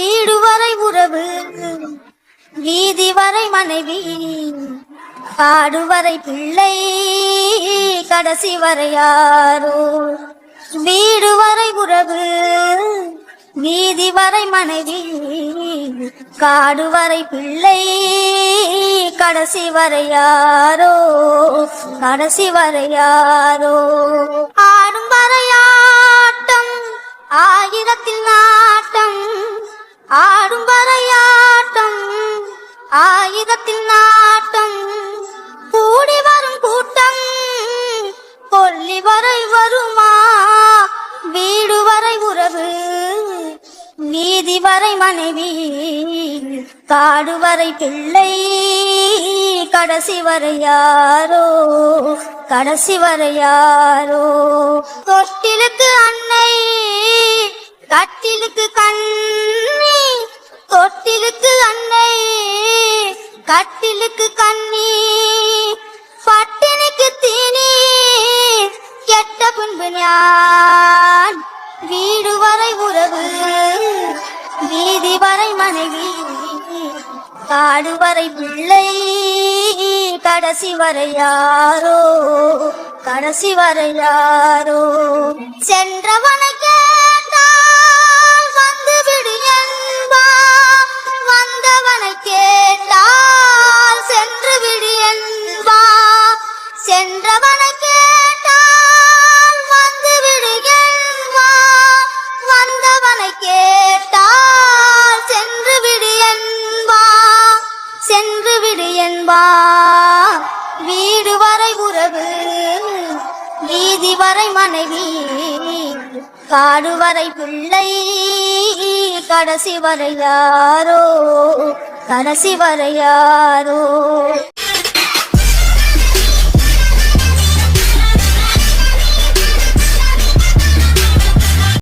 வீடு வரை உறவு, வீதி வரை மனைவி, காடு வரை பிள்ளை, கடைசி வரை யாரோ. வீடு வரை உறவு, வீதி வரை மனைவி, காடு வரை பிள்ளை, கடைசி வரை யாரோ, கடைசி வரை யாரோ. ஆடும் வரையாட்டம் ஆயிரத்தில் நாட்டம், ஆடும் வரையாட்டம் ஆயிரத்தில் நாட்டம், கூடி வரும் கூட்டம் கொல்லி வரை வருமா. வீடு வரை உறவு, வீதி வரை மனைவி, காடு வரை பிள்ளை, கடைசி வரை யாரோ, கடைசி வரை யாரோ. தொட்டிலுக்கு அன்னை, கட்டிலுக்கு கண்ணி, தொட்டிலுக்கு அன்னை, கட்டிலுக்கு கண்ணி, பட்டினிக்கு தீனி, கெட்ட பின்பு ஞான். வீடு வரை உறவு, வீதி வரை மனைவி, காடு வரை பிள்ளை, கடைசி வரை யாரோ, கடைசி வரை யாரோ. சென்றவனை கேட்டால் வந்து விடு என்பான், வந்தவனை கேட்டால் சென்று விடு என்பான். சென்றவனை கேட்டால் வந்து விடு என்பான், வந்தவனை கேட்டால் சென்று விடு என்பான், சென்று விடு என்பான். வீடு வரை உறவு, வீதி வரை மனைவி, காடு வரை பிள்ளை, கடைசி வரை யாரோ, கடைசி வரை யாரோ.